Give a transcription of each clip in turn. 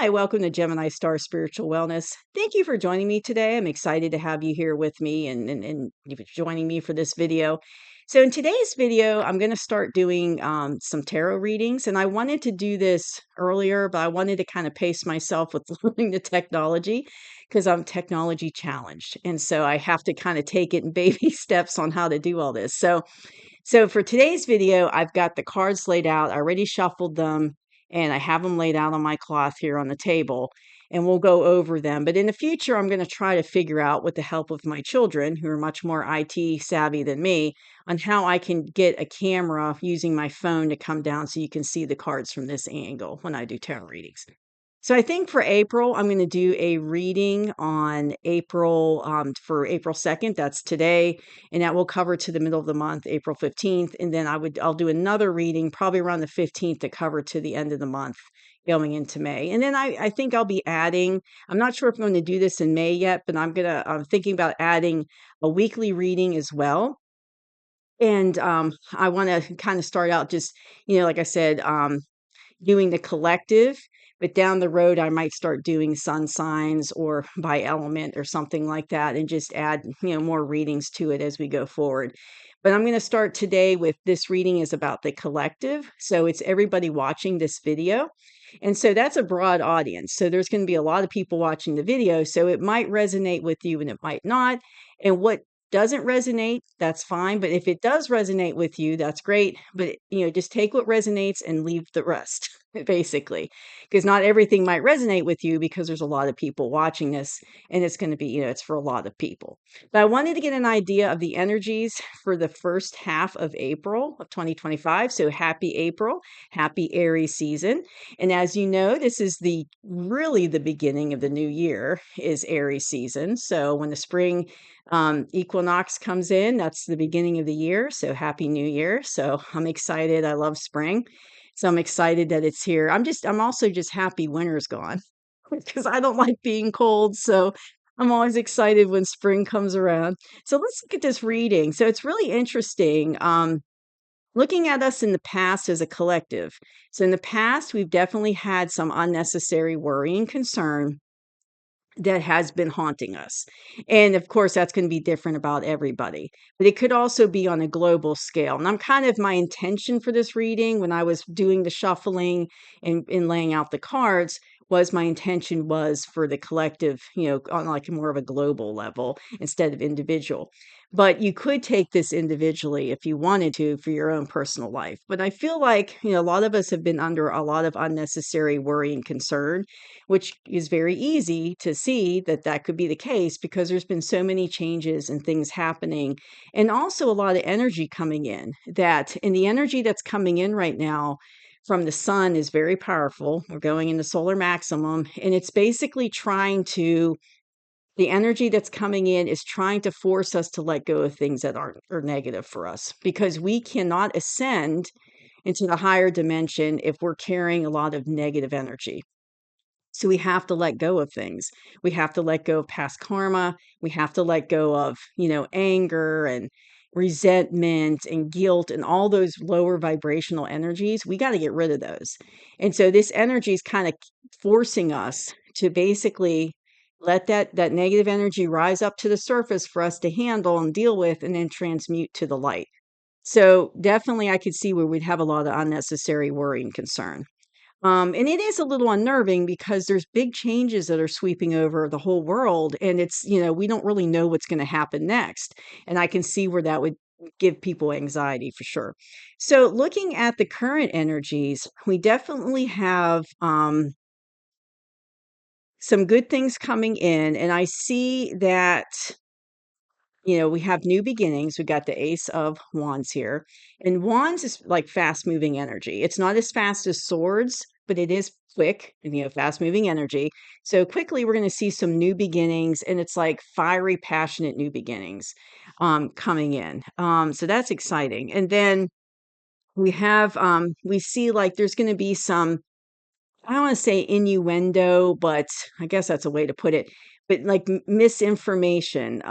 Hi, welcome to Gemini Star Spiritual Wellness. Thank you for joining me today. I'm excited to have you here with me and you joining me for this video. So, in today's video, I'm going to start doing some tarot readings. And I wanted to do this earlier, but I wanted to kind of pace myself with learning the technology because I'm technology challenged. And so I have to kind of take it in baby steps on how to do all this. So for today's video, I've got the cards laid out. I already shuffled them and I have them laid out on my cloth here on the table and we'll go over them. But in the future, I'm going to try to figure out with the help of my children who are much more IT savvy than me on how I can get a camera using my phone to come down so you can see the cards from this angle when I do tarot readings. So I think for April, I'm going to do a reading on April for April 2nd. That's today, and that will cover to the middle of the month, April 15th. And then I'll do another reading probably around the 15th to cover to the end of the month, going into May. And then I think I'll be adding. I'm not sure if I'm going to do this in May yet, but I'm thinking about adding a weekly reading as well. And I want to kind of start out just like I said. Doing the collective, but down the road, I might start doing sun signs or by element or something like that and just add, more readings to it as we go forward. But I'm going to start today with this reading is about the collective. So it's everybody watching this video. And so that's a broad audience. So there's going to be a lot of people watching the video. So it might resonate with you and it might not. And what doesn't resonate, that's fine. But if it does resonate with you, that's great. But, just take what resonates and leave the rest, basically, because not everything might resonate with you because there's a lot of people watching this and it's going to be, it's for a lot of people. But I wanted to get an idea of the energies for the first half of April of 2025. So happy April, happy Aries season. And as you know, this is really the beginning of the new year is Aries season. So when the spring equinox comes in, that's the beginning of the year. So happy new year. So I'm excited. I love spring. So I'm excited that it's here. I'm also just happy winter's gone because I don't like being cold. So I'm always excited when spring comes around. So let's look at this reading. So it's really interesting. Looking at us in the past as a collective. So in the past, we've definitely had some unnecessary worry and concern that has been haunting us. And of course, that's going to be different about everybody, but it could also be on a global scale. And I'm kind of my intention for this reading when I was doing the shuffling and laying out the cards was my intention was for the collective, on like more of a global level instead of individual. But you could take this individually if you wanted to for your own personal life. But I feel like, a lot of us have been under a lot of unnecessary worry and concern, which is very easy to see that that could be the case because there's been so many changes and things happening and also a lot of energy coming in and the energy that's coming in right now from the sun is very powerful. We're going into solar maximum and it's basically the energy that's coming in is trying to force us to let go of things that are negative for us because we cannot ascend into the higher dimension if we're carrying a lot of negative energy. So we have to let go of things. We have to let go of past karma. We have to let go of, anger and resentment and guilt and all those lower vibrational energies. We got to get rid of those. And so this energy is kind of forcing us to basically let that negative energy rise up to the surface for us to handle and deal with and then transmute to the light. So definitely I could see where we'd have a lot of unnecessary worry and concern. And it is a little unnerving because there's big changes that are sweeping over the whole world. And we don't really know what's going to happen next. And I can see where that would give people anxiety for sure. So looking at the current energies, we definitely have some good things coming in. And I see that we have new beginnings. We got the Ace of Wands here. And Wands is like fast moving energy. It's not as fast as swords, but it is quick and, fast moving energy. So quickly, we're going to see some new beginnings. And it's like fiery, passionate new beginnings coming in. So that's exciting. And then we see like there's going to be some, I don't want to say innuendo, but I guess that's a way to put it. but like misinformation,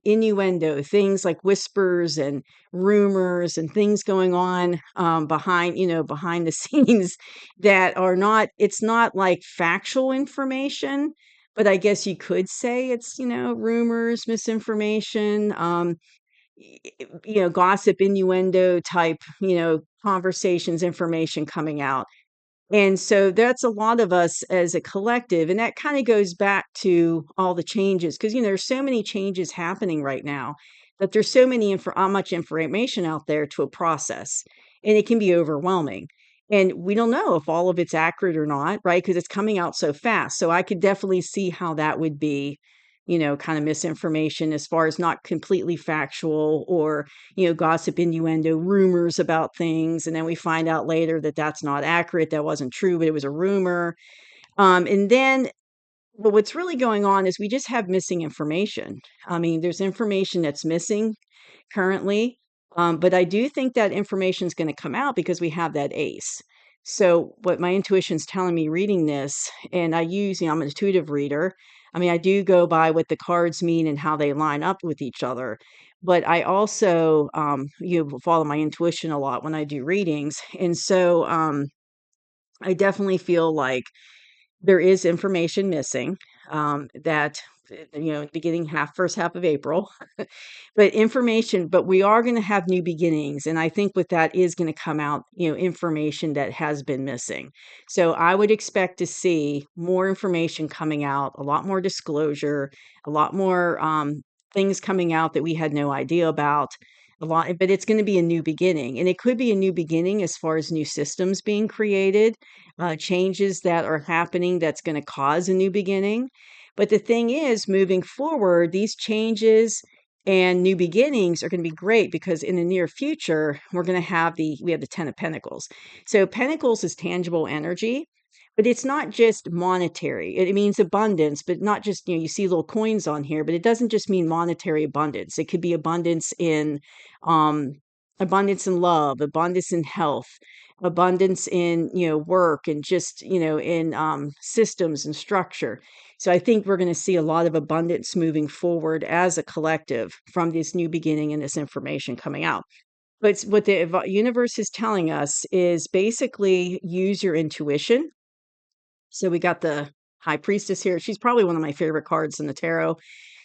innuendo, things like whispers and rumors and things going on behind, behind the scenes that are not, it's not like factual information, but I guess you could say it's, rumors, misinformation, gossip, innuendo type, conversations, information coming out. And so that's a lot of us as a collective. And that kind of goes back to all the changes because, there's so many changes happening right now that there's so much information out there to a process, and it can be overwhelming. And we don't know if all of it's accurate or not, right? Because it's coming out so fast. So I could definitely see how that would be, kind of misinformation as far as not completely factual, or gossip, innuendo, rumors about things. And then we find out later that that's not accurate. That wasn't true, but it was a rumor. And then, but what's really going on is we just have missing information. I mean, there's information that's missing currently. But I do think that information is going to come out because we have that ace. So what my intuition's telling me reading this, and I use, I'm an intuitive reader. I mean, I do go by what the cards mean and how they line up with each other. But I also, follow my intuition a lot when I do readings. And so I definitely feel like there is information missing, that, beginning first half of April. But we are gonna have new beginnings, and I think with that is gonna come out, information that has been missing. So I would expect to see more information coming out, a lot more disclosure, a lot more, things coming out that we had no idea about, a lot, but it's gonna be a new beginning, and it could be a new beginning as far as new systems being created, changes that are happening that's gonna cause a new beginning. But the thing is, moving forward, these changes and new beginnings are going to be great because in the near future, we have the 10 of Pentacles. So Pentacles is tangible energy, but it's not just monetary. It means abundance, but not just, you see little coins on here, but it doesn't just mean monetary abundance. It could be um, abundance in love, abundance in health, abundance in, work, and just, in systems and structure. So I think we're going to see a lot of abundance moving forward as a collective from this new beginning and this information coming out. But what the universe is telling us is basically use your intuition. So we got the High Priestess here. She's probably one of my favorite cards in the tarot.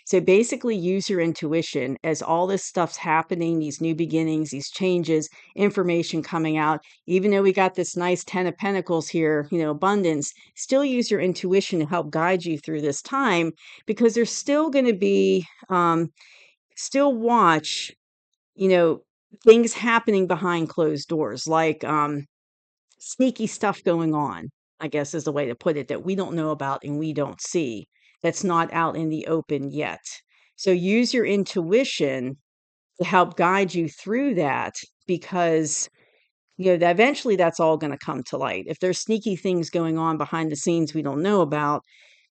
So basically, use your intuition as all this stuff's happening, these new beginnings, these changes, information coming out. Even though we got this nice 10 of Pentacles here, abundance, still use your intuition to help guide you through this time because there's still going to be, still watch, you know, things happening behind closed doors, like, sneaky stuff going on, I guess is the way to put it, that we don't know about and we don't see, that's not out in the open yet. So use your intuition to help guide you through that because, that eventually that's all going to come to light. If there's sneaky things going on behind the scenes we don't know about,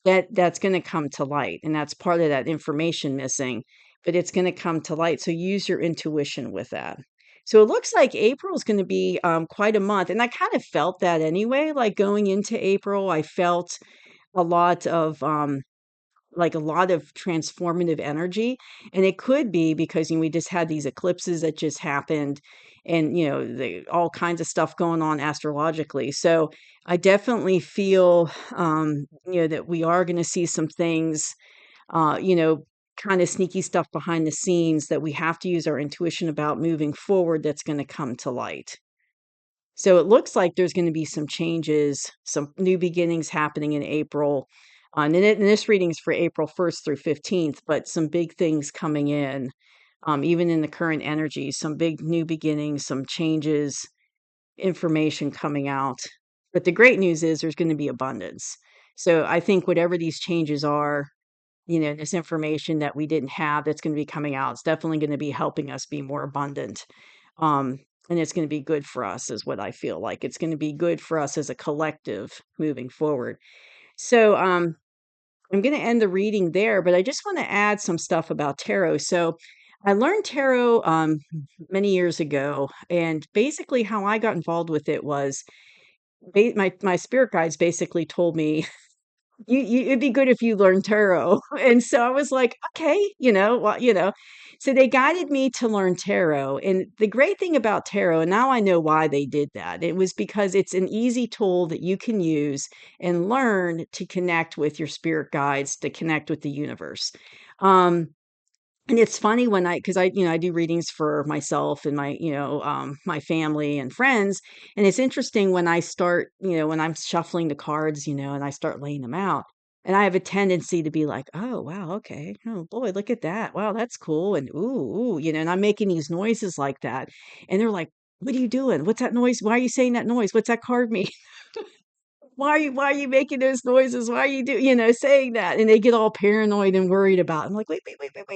that's going to come to light, and that's part of that information missing, but it's going to come to light. So use your intuition with that. So it looks like April is going to be quite a month, and I kind of felt that anyway. Like going into April, I felt a lot of like a lot of transformative energy, and it could be because we just had these eclipses that just happened, and all kinds of stuff going on astrologically. So I definitely feel that we are going to see some things, uh you know kind of sneaky stuff behind the scenes that we have to use our intuition about moving forward, that's going to come to light. So it looks like there's going to be some changes, some new beginnings happening in April. And this reading is for April 1st through 15th, but some big things coming in, even in the current energy, some big new beginnings, some changes, information coming out. But the great news is there's going to be abundance. So I think whatever these changes are, this information that we didn't have that's going to be coming out, it's definitely going to be helping us be more abundant. Um, and it's going to be good for us, is what I feel like. It's going to be good for us as a collective moving forward. So I'm going to end the reading there, but I just want to add some stuff about tarot. So I learned tarot many years ago, and basically how I got involved with it was my spirit guides basically told me it'd be good if you learned tarot. And so I was like, okay, well, so they guided me to learn tarot. And the great thing about tarot, and now I know why they did that. It was because it's an easy tool that you can use and learn to connect with your spirit guides, to connect with the universe. Um, and it's funny when because I do readings for myself and my family and friends. And it's interesting when I start, when I'm shuffling the cards, and I start laying them out. And I have a tendency to be like, oh, wow, okay. Oh, boy, look at that. Wow, that's cool. And ooh, and I'm making these noises like that. And they're like, what are you doing? What's that noise? Why are you saying that noise? What's that card mean? Why are you making those noises? Why are you saying that? And they get all paranoid and worried about it. I'm like, wait,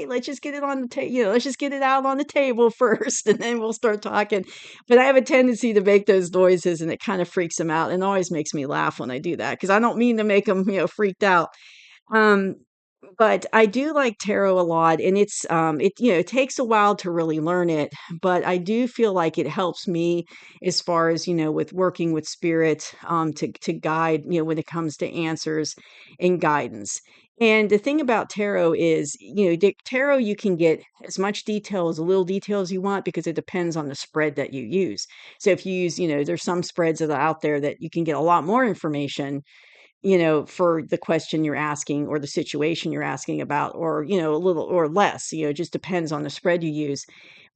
let's just get it on the table, let's just get it out on the table first, and then we'll start talking. But I have a tendency to make those noises, and it kind of freaks them out, and always makes me laugh when I do that because I don't mean to make them, freaked out. Um, but I do like tarot a lot, and it takes a while to really learn it, but I do feel like it helps me as far as, with working with spirit, to guide, when it comes to answers and guidance. And the thing about tarot is, tarot, you can get as much detail as a little detail as you want because it depends on the spread that you use. So if you use, there's some spreads that are out there that you can get a lot more information, for the question you're asking or the situation you're asking about, or, a little or less, it just depends on the spread you use.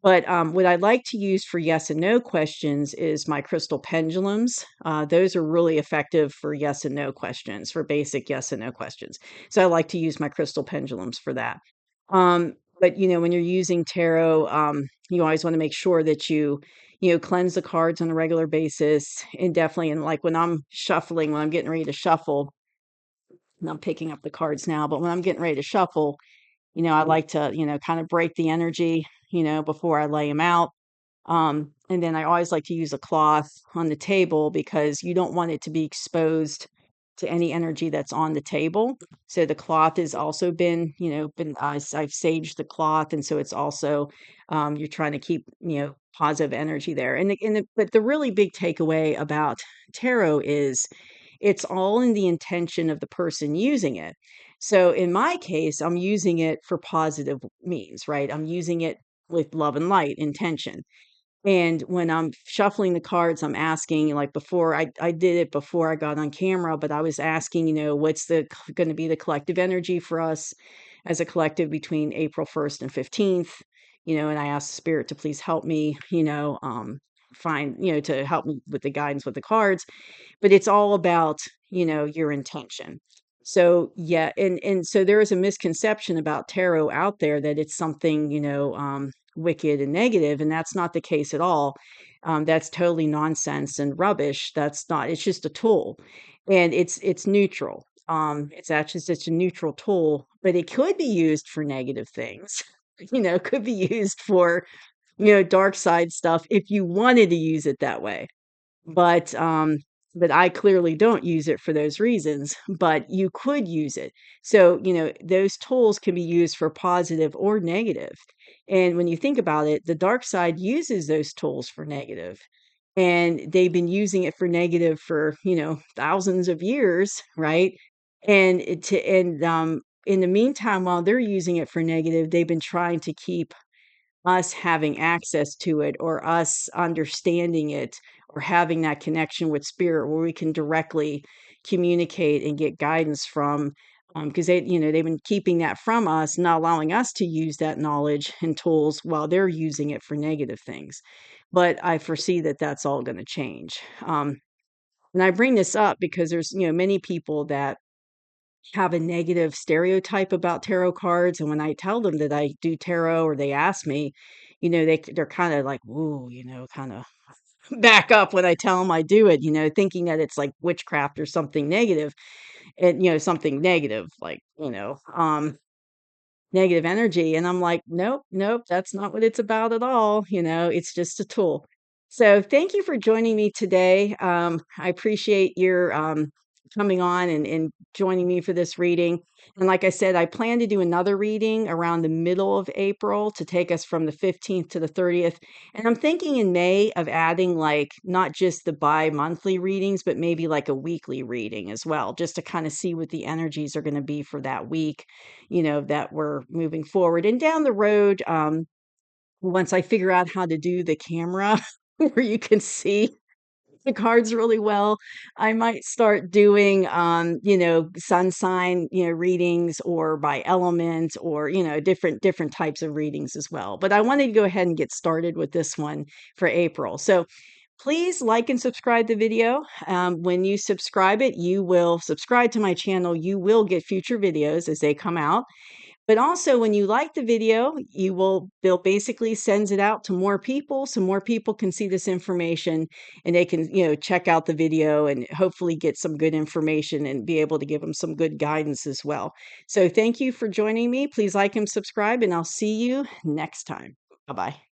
But what I like to use for yes and no questions is my crystal pendulums. Those are really effective for yes and no questions, for basic yes and no questions. So I like to use my crystal pendulums for that. But when you're using tarot, you always want to make sure that you cleanse the cards on a regular basis, and definitely, and like when I'm shuffling, when I'm getting ready to shuffle, and I'm picking up the cards now, but when I'm getting ready to shuffle, I like to, kind of break the energy, before I lay them out. And then I always like to use a cloth on the table because you don't want it to be exposed to any energy that's on the table. So the cloth has also I've saged the cloth, and so it's also, you're trying to keep, positive energy there. But the really big takeaway about tarot is it's all in the intention of the person using it. So in my case, I'm using it for positive means, right? I'm using it with love and light intention. And when I'm shuffling the cards, I'm asking, like before, I did it before I got on camera, but I was asking, what's going to be the collective energy for us as a collective between April 1st and 15th, and I asked Spirit to please help me, find, to help me with the guidance with the cards. But it's all about, your intention. So yeah, and so there is a misconception about tarot out there that it's something, wicked and negative, and that's not the case at all. That's totally nonsense and rubbish. That's not. It's just a tool, and it's neutral. It's actually such a neutral tool, but it could be used for negative things. Could be used for, dark side stuff if you wanted to use it that way. But, but I clearly don't use it for those reasons, but you could use it. So, those tools can be used for positive or negative. And when you think about it, the dark side uses those tools for negative, and they've been using it for negative for, thousands of years, right? In the meantime, while they're using it for negative, they've been trying to keep us having access to it, or us understanding it, or having that connection with spirit where we can directly communicate and get guidance from, because they've been keeping that from us, not allowing us to use that knowledge and tools while they're using it for negative things. But I foresee that that's all going to change. And I bring this up because there's, many people that have a negative stereotype about tarot cards, and when I tell them that I do tarot, or they ask me, they're kind of like, "Ooh," kind of back up when I tell them I do it, thinking that it's like witchcraft or something negative, and something negative, like, negative energy. And I'm like, nope, nope, that's not what it's about at all. It's just a tool. So thank you for joining me today. I appreciate your coming on and joining me for this reading. And like I said, I plan to do another reading around the middle of April to take us from the 15th to the 30th. And I'm thinking in May of adding like not just the bi-monthly readings, but maybe like a weekly reading as well, just to kind of see what the energies are going to be for that week, that we're moving forward. And down the road, once I figure out how to do the camera where you can see the cards really well, I might start doing, sun sign, readings or by element or, different types of readings as well. But I wanted to go ahead and get started with this one for April. So please like and subscribe the video. When you subscribe you will subscribe to my channel. You will get future videos as they come out. But also when you like the video, they'll basically sends it out to more people so more people can see this information and they can, check out the video and hopefully get some good information and be able to give them some good guidance as well. So thank you for joining me. Please like and subscribe and I'll see you next time. Bye-bye.